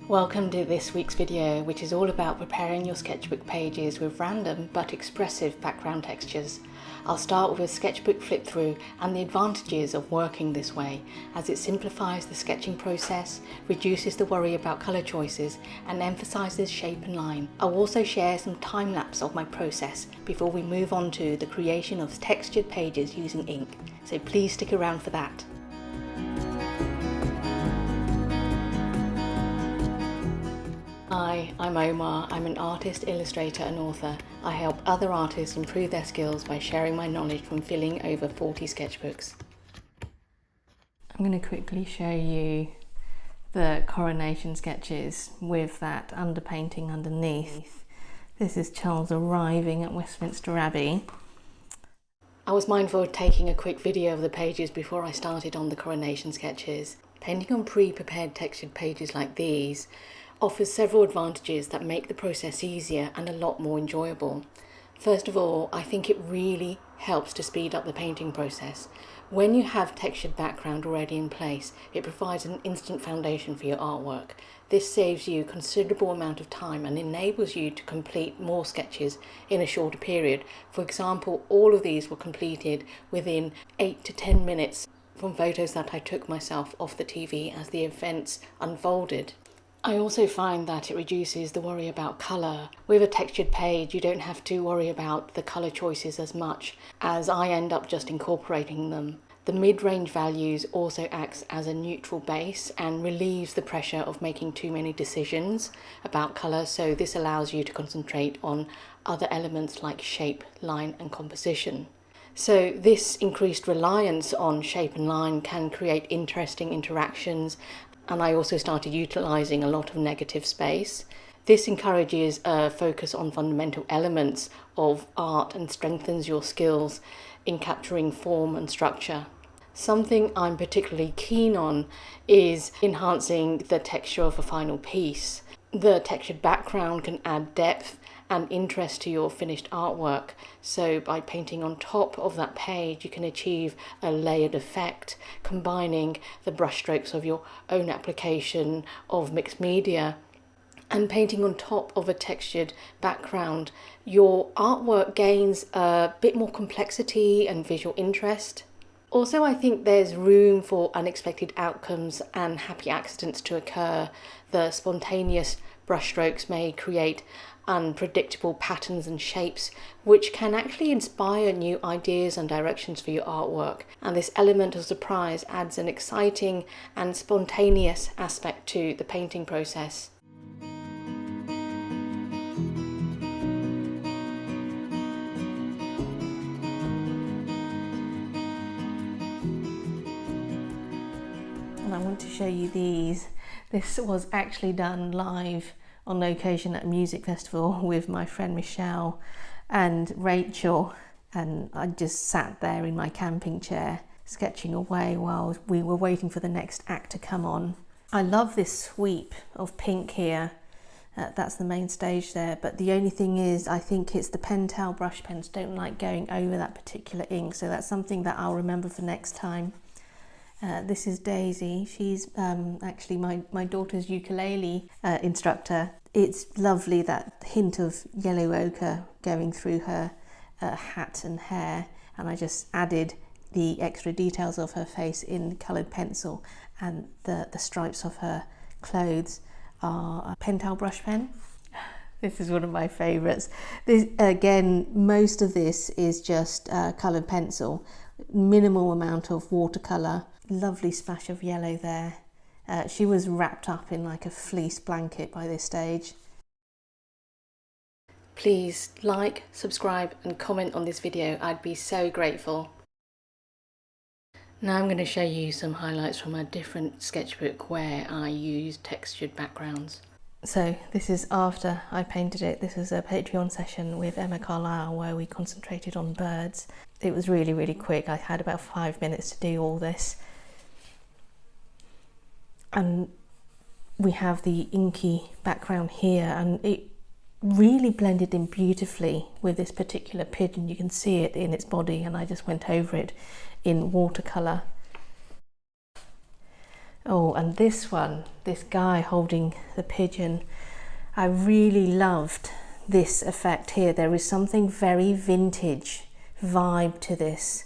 Welcome to this week's video, which is all about preparing your sketchbook pages with random but expressive background textures. I'll start with a sketchbook flip through and the advantages of working this way, as it simplifies the sketching process, reduces the worry about colour choices and emphasises shape and line. I'll also share some time lapse of my process before we move on to the creation of textured pages using ink, so please stick around for that. Hi, I'm Omar. I'm an artist, illustrator and author. I help other artists improve their skills by sharing my knowledge from filling over 40 sketchbooks. I'm going to quickly show you the coronation sketches with that underpainting underneath. This is Charles arriving at Westminster Abbey. I was mindful of taking a quick video of the pages before I started on the coronation sketches. Painting on pre-prepared textured pages like these offers several advantages that make the process easier and a lot more enjoyable. First of all, I think it really helps to speed up the painting process. When you have textured background already in place, it provides an instant foundation for your artwork. This saves you a considerable amount of time and enables you to complete more sketches in a shorter period. For example, all of these were completed within 8 to 10 minutes from photos that I took myself off the TV as the events unfolded. I also find that it reduces the worry about colour. With a textured page, you don't have to worry about the colour choices as much, as I end up just incorporating them. The mid-range values also acts as a neutral base and relieves the pressure of making too many decisions about colour, so this allows you to concentrate on other elements like shape, line and composition. So this increased reliance on shape and line can create interesting interactions, and I also started utilising a lot of negative space. This encourages a focus on fundamental elements of art and strengthens your skills in capturing form and structure. Something I'm particularly keen on is enhancing the texture of a final piece. The textured background can add depth and interest to your finished artwork, so by painting on top of that page you can achieve a layered effect, combining the brushstrokes of your own application of mixed media and painting on top of a textured background. Your artwork gains a bit more complexity and visual interest. Also, I think there's room for unexpected outcomes and happy accidents to occur. The spontaneous brushstrokes may create unpredictable patterns and shapes, which can actually inspire new ideas and directions for your artwork. And this element of surprise adds an exciting and spontaneous aspect to the painting process. And I want to show you these. This was actually done live on location at a music festival with my friend Michelle and Rachel, and I just sat there in my camping chair sketching away while we were waiting for the next act to come on. I love this sweep of pink here. That's the main stage there, but the only thing is I think it's the Pentel brush pens don't like going over that particular ink, so that's something that I'll remember for next time. This is Daisy. She's actually my daughter's ukulele instructor. It's lovely, that hint of yellow ochre going through her hat and hair, and I just added the extra details of her face in coloured pencil, and the stripes of her clothes are a Pentel brush pen. This is one of my favourites. This, again, most of this is just coloured pencil, minimal amount of watercolour. Lovely splash of yellow there. She was wrapped up in like a fleece blanket by this stage. Please like, subscribe and comment on this video. I'd be so grateful. Now I'm going to show you some highlights from a different sketchbook where I used textured backgrounds. So this is after I painted it. This was a Patreon session with Emma Carlisle where we concentrated on birds. It was really, really quick. I had about 5 minutes to do all this. And we have the inky background here, and it really blended in beautifully with this particular pigeon. You can see it in its body, and I just went over it in watercolour. Oh, and this one, this guy holding the pigeon, I really loved this effect here. There is something very vintage vibe to this.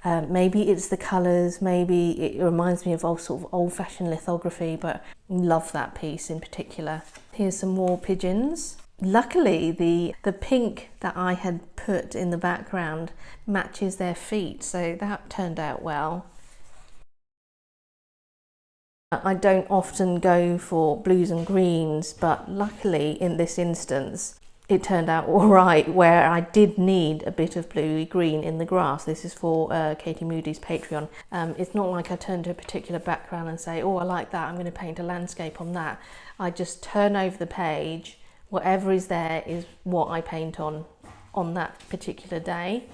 Maybe it's the colours, maybe it reminds me of sort of old-fashioned lithography, but love that piece in particular. Here's some more pigeons. Luckily, the pink that I had put in the background matches their feet, so that turned out well. I don't often go for blues and greens, but luckily in this instance it turned out all right, where I did need a bit of bluey green in the grass. This is for Katie Moody's Patreon. It's not like I turn to a particular background and say, oh, I like that, I'm going to paint a landscape on that. I just turn over the page, whatever is there is what I paint on that particular day.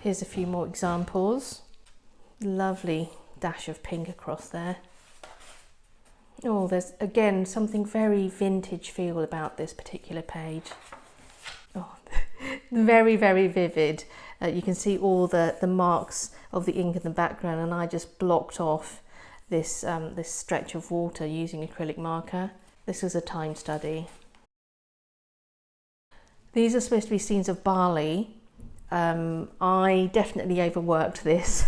Here's a few more examples. Lovely dash of pink across there. Oh, there's again something very vintage feel about this particular page. Oh, very, very vivid. You can see all the marks of the ink in the background, and I just blocked off this stretch of water using acrylic marker. This was a time study. These are supposed to be scenes of barley. I definitely overworked this.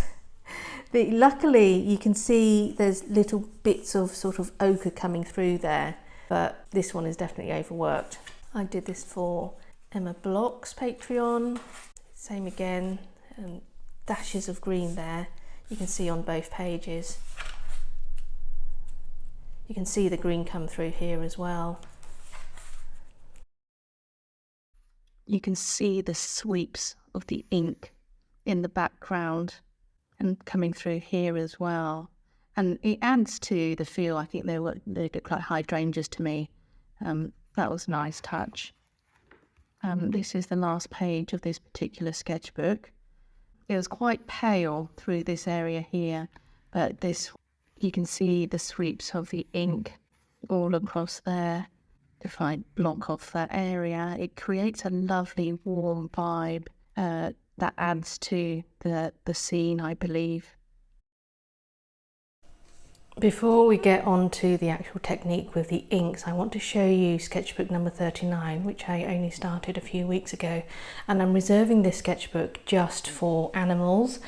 Luckily you can see there's little bits of sort of ochre coming through there, but this one is definitely overworked. I did this for Emma Block's Patreon. Same again, and dashes of green there. You can see on both pages. You can see the green come through here as well. You can see the sweeps of the ink in the background and coming through here as well, and it adds to the feel. I think they look like hydrangeas to me. That was a nice touch. This is the last page of this particular sketchbook. It was quite pale through this area here, but this, you can see the sweeps of the ink all across there. If I block off that area, it creates a lovely warm vibe that adds to the scene, I believe. Before we get on to the actual technique with the inks, I want to show you sketchbook number 39, which I only started a few weeks ago, and I'm reserving this sketchbook just for animals.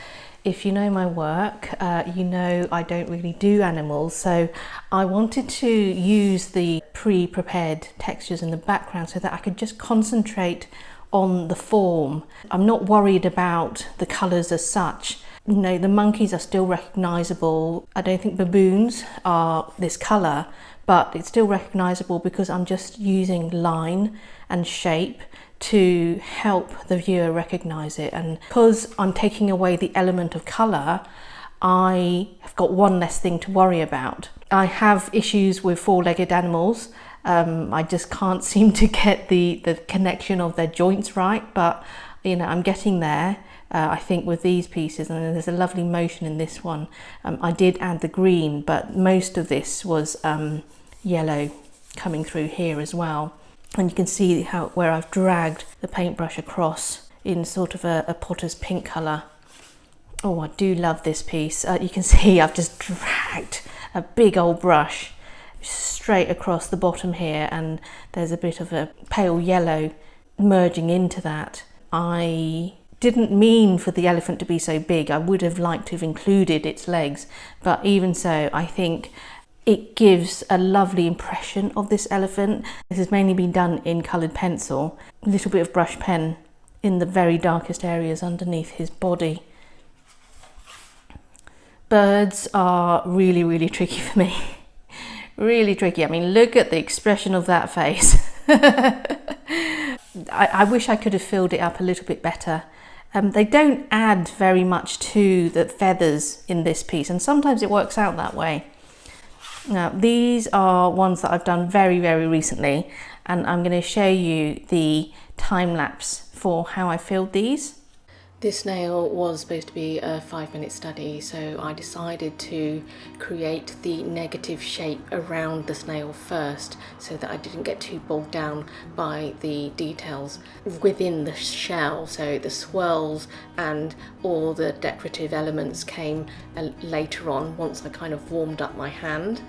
If you know my work, you know I don't really do animals, so I wanted to use the pre-prepared textures in the background so that I could just concentrate on the form. I'm not worried about the colours as such. You know, the monkeys are still recognisable. I don't think baboons are this colour, but it's still recognisable because I'm just using line and shape to help the viewer recognise it. And because I'm taking away the element of colour, I have got one less thing to worry about. I have issues with four-legged animals. I just can't seem to get the connection of their joints right, but you know, I'm getting there. I think with these pieces, and there's a lovely motion in this one. I did add the green, but most of this was yellow coming through here as well. And you can see where I've dragged the paintbrush across in sort of a potter's pink colour. Oh, I do love this piece. You can see I've just dragged a big old brush straight across the bottom here, and there's a bit of a pale yellow merging into that. I didn't mean for the elephant to be so big. I would have liked to have included its legs, but even so, I think it gives a lovely impression of this elephant. This has mainly been done in coloured pencil, a little bit of brush pen in the very darkest areas underneath his body. Birds are really, really tricky for me. Really tricky. I mean, look at the expression of that face. I wish I could have filled it up a little bit better. They don't add very much to the feathers in this piece, and sometimes it works out that way. Now, these are ones that I've done very, very recently, and I'm going to show you the time lapse for how I filled these. This snail was supposed to be a 5-minute study, so I decided to create the negative shape around the snail first so that I didn't get too bogged down by the details within the shell. So the swirls and all the decorative elements came later on, once I kind of warmed up my hand.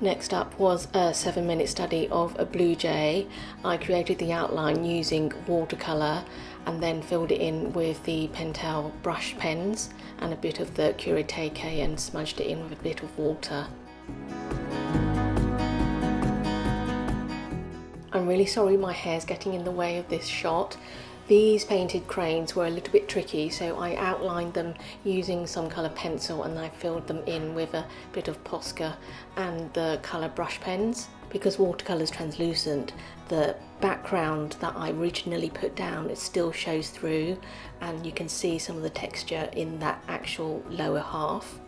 Next up was a 7-minute study of a blue jay. I created the outline using watercolour and then filled it in with the Pentel brush pens and a bit of the Curetake and smudged it in with a bit of water. I'm really sorry my hair's getting in the way of this shot. These painted cranes were a little bit tricky, so I outlined them using some colour pencil and I filled them in with a bit of Posca and the colour brush pens. Because watercolour is translucent, the background that I originally put down, it still shows through, and you can see some of the texture in that actual lower half.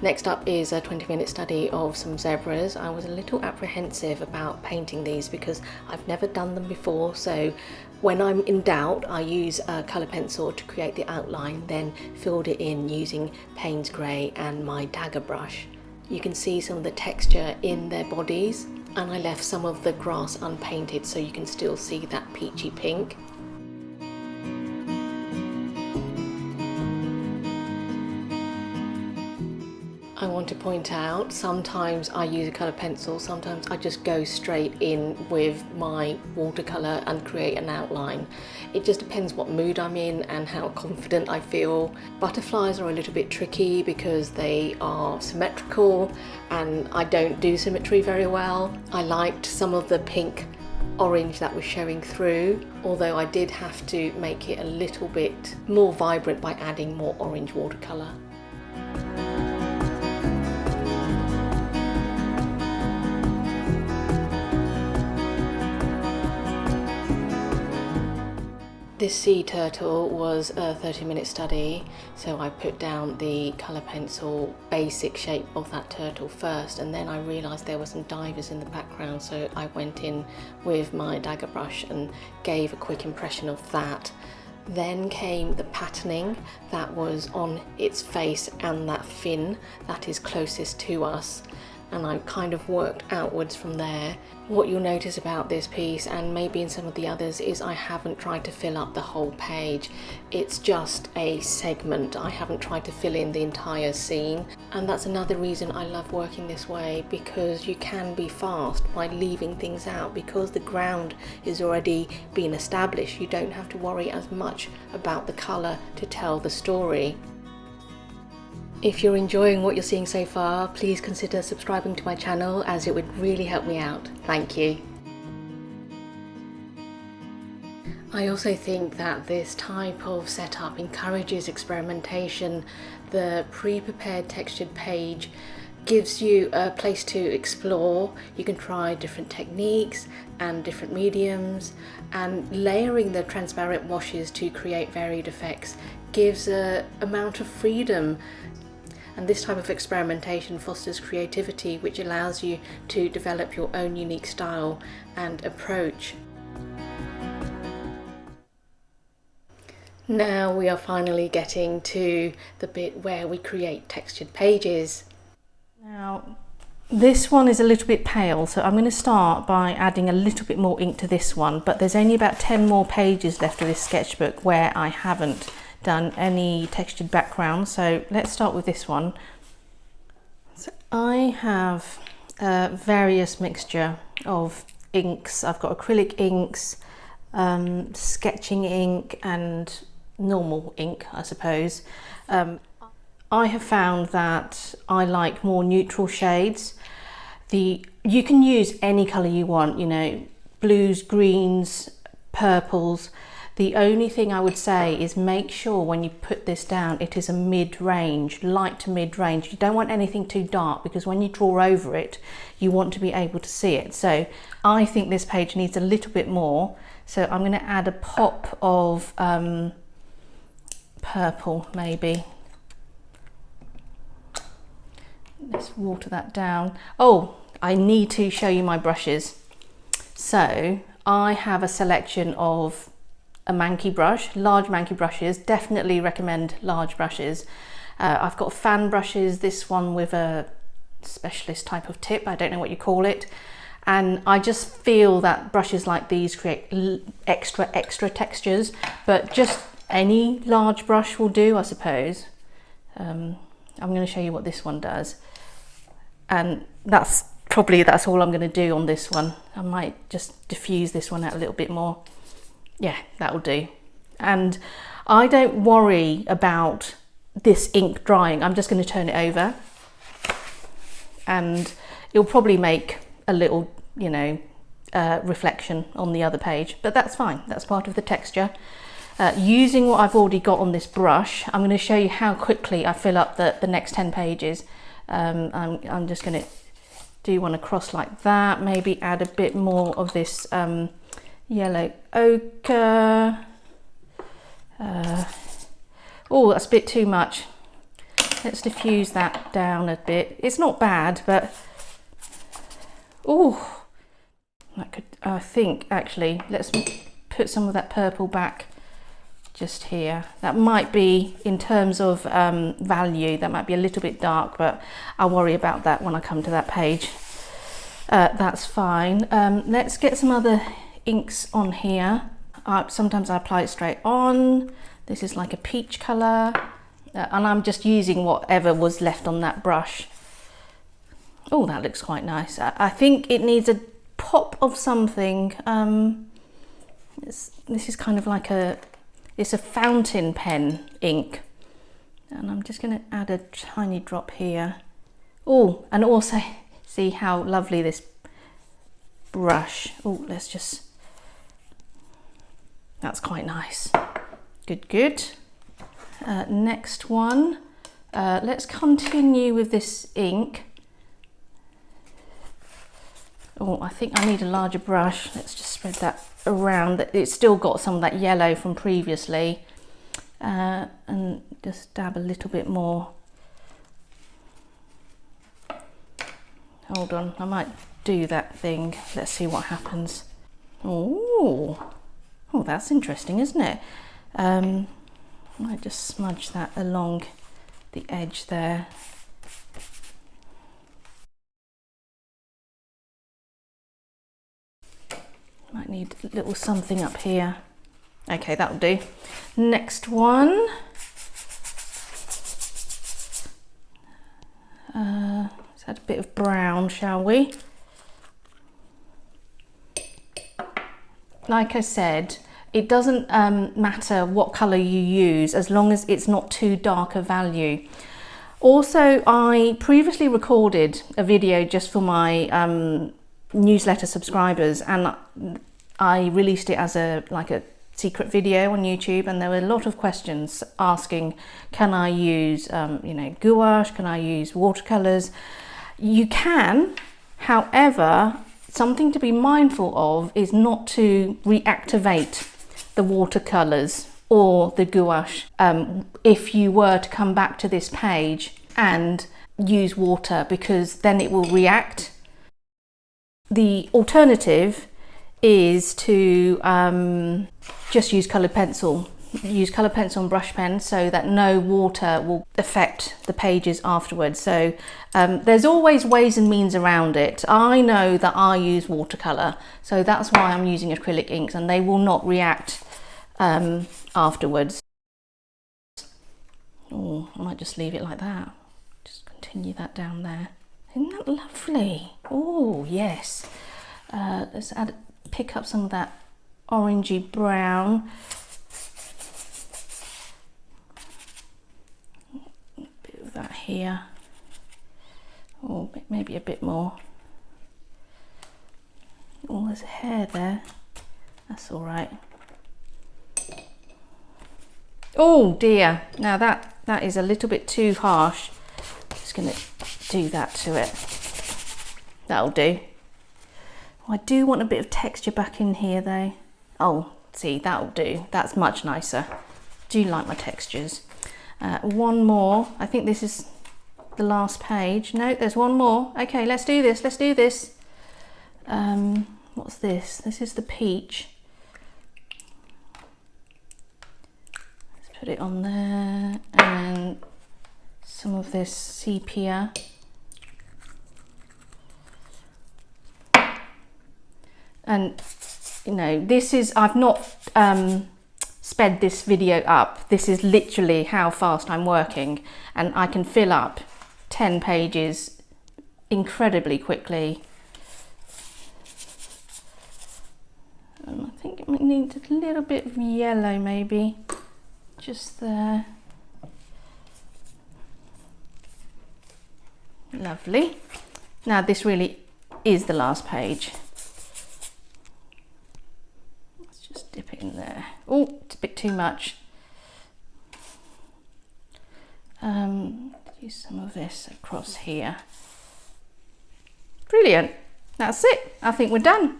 Next up is a 20-minute study of some zebras. I was a little apprehensive about painting these because I've never done them before, so when I'm in doubt I use a colour pencil to create the outline, then filled it in using Payne's Grey and my dagger brush. You can see some of the texture in their bodies, and I left some of the grass unpainted so you can still see that peachy pink. I want to point out, sometimes I use a colour pencil, sometimes I just go straight in with my watercolour and create an outline. It just depends what mood I'm in and how confident I feel. Butterflies are a little bit tricky because they are symmetrical and I don't do symmetry very well. I liked some of the pink orange that was showing through, although I did have to make it a little bit more vibrant by adding more orange watercolour. This sea turtle was a 30-minute study, so I put down the colour pencil basic shape of that turtle first, and then I realised there were some divers in the background, so I went in with my dagger brush and gave a quick impression of that. Then came the patterning that was on its face and that fin that is closest to us, and I kind of worked outwards from there. What you'll notice about this piece, and maybe in some of the others, is I haven't tried to fill up the whole page. It's just a segment. I haven't tried to fill in the entire scene, and that's another reason I love working this way, because you can be fast by leaving things out. Because the ground is already been established, you don't have to worry as much about the colour to tell the story. If you're enjoying what you're seeing so far, please consider subscribing to my channel, as it would really help me out. Thank you. I also think that this type of setup encourages experimentation. The pre-prepared textured page gives you a place to explore. You can try different techniques and different mediums, and layering the transparent washes to create varied effects gives an amount of freedom. And this type of experimentation fosters creativity, which allows you to develop your own unique style and approach. Now we are finally getting to the bit where we create textured pages. Now, this one is a little bit pale, so I'm going to start by adding a little bit more ink to this one, but there's only about 10 more pages left of this sketchbook where I haven't done any textured background, so let's start with this one. So I have a various mixture of inks. I've got acrylic inks, sketching ink and normal ink, I suppose. I have found that I like more neutral shades. You can use any colour you want, you know, blues, greens, purples. The only thing I would say is make sure when you put this down, it is a mid-range, light to mid-range. You don't want anything too dark, because when you draw over it, you want to be able to see it. So I think this page needs a little bit more. So I'm going to add a pop of purple, maybe. Let's water that down. Oh, I need to show you my brushes. So I have a selection of a Manky brush, large Manky brushes. Definitely recommend large brushes. I've got fan brushes, this one with a specialist type of tip, I don't know what you call it. And I just feel that brushes like these create extra textures, but just any large brush will do, I suppose. I'm going to show you what this one does. And that's all I'm going to do on this one. I might just diffuse this one out a little bit more. Yeah, that'll do. And I don't worry about this ink drying. I'm just going to turn it over, and it'll probably make a little, you know, reflection on the other page, but that's fine. That's part of the texture. Using what I've already got on this brush, I'm going to show you how quickly I fill up the next 10 pages. I'm just going to do one across like that, maybe add a bit more of this yellow ochre. Oh, that's a bit too much. Let's diffuse that down a bit. It's not bad, but oh, that could, I think actually, let's put some of that purple back just here. That might be, in terms of value, that might be a little bit dark, but I'll worry about that when I come to that page. That's fine. Let's get some other inks on here. Sometimes I apply it straight on. This is like a peach colour, and I'm just using whatever was left on that brush. Oh, that looks quite nice. I think it needs a pop of something. This is kind of like it's a fountain pen ink, and I'm just going to add a tiny drop here. Oh, and also see how lovely this brush. Oh, let's just, that's quite nice. Good. Next one, let's continue with this ink. Oh, I think I need a larger brush. Let's just spread that around. It's still got some of that yellow from previously, and just dab a little bit more. Hold on, I might do that thing. Let's see what happens. Oh, that's interesting, isn't it? I might just smudge that along the edge there. Might need a little something up here. Okay, that'll do. Next one. Let's add a bit of brown, shall we? Like I said, it doesn't matter what colour you use, as long as it's not too dark a value. Also, I previously recorded a video just for my newsletter subscribers, and I released it as a secret video on YouTube, and there were a lot of questions asking, can I use you know, gouache, can I use watercolours? You can, however, something to be mindful of is not to reactivate the watercolours or the gouache if you were to come back to this page and use water, because then it will react. The alternative is to just use coloured pencil. Use coloured pencil and brush pen so that no water will affect the pages afterwards. So there's always ways and means around it. I know that I use watercolour, so that's why I'm using acrylic inks, and they will not react afterwards. Oh, I might just leave it like that. Just continue that down there. Isn't that lovely? Oh, yes. Let's pick up some of that orangey brown. A bit of that here. Oh, maybe a bit more. Oh, there's a hair there. That's all right. Oh dear, now that is a little bit too harsh. Just going to do that to it. That'll do. I do want a bit of texture back in here though. Oh, see, that'll do. That's much nicer. Do like my textures. One more. I think this is the last page. No, there's one more. Okay, let's do this. Let's do this. What's this? This is the peach. Let's put it on there, and some of this sepia. And you know, this is, I've not sped this video up. This is literally how fast I'm working, and I can fill up 10 pages incredibly quickly. And I think it needs a little bit of yellow maybe, just there. Lovely. Now this really is the last page. Dip it in there. Oh, it's a bit too much. Use some of this across here. Brilliant. That's it. I think we're done.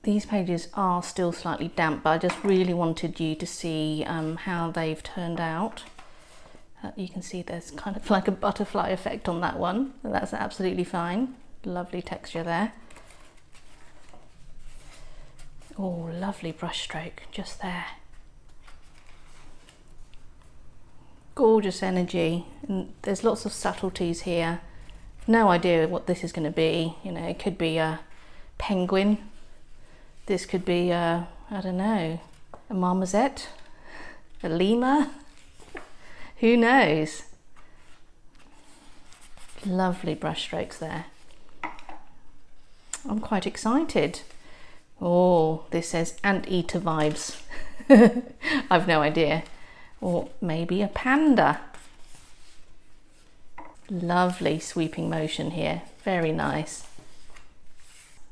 These pages are still slightly damp, but I just really wanted you to see how they've turned out. You can see there's kind of like a butterfly effect on that one. That's absolutely fine. Lovely texture there. Oh, lovely brush stroke just there. Gorgeous energy, and there's lots of subtleties here. No idea what this is going to be. You know, it could be a penguin. This could be I don't know, a marmoset, a lemur. Who knows? Lovely brush strokes there. I'm quite excited. Oh, this says anteater vibes. I've no idea. Or maybe a panda. Lovely sweeping motion here. Very nice.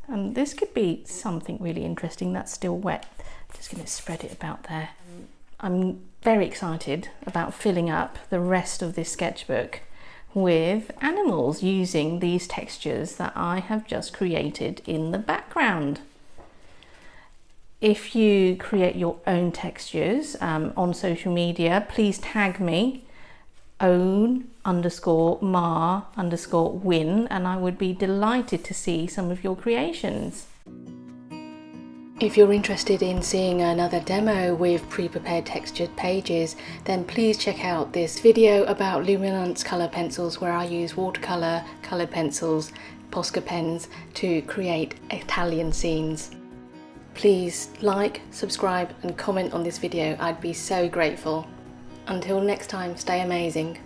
And this could be something really interesting that's still wet. Just going to spread it about there. I'm very excited about filling up the rest of this sketchbook with animals using these textures that I have just created in the background. If you create your own textures on social media, please tag me own_ma_win, and I would be delighted to see some of your creations. If you're interested in seeing another demo with pre-prepared textured pages, then please check out this video about luminance colour pencils, where I use watercolour, coloured pencils, Posca pens to create Italian scenes. Please like, subscribe and comment on this video. I'd be so grateful. Until next time, stay amazing.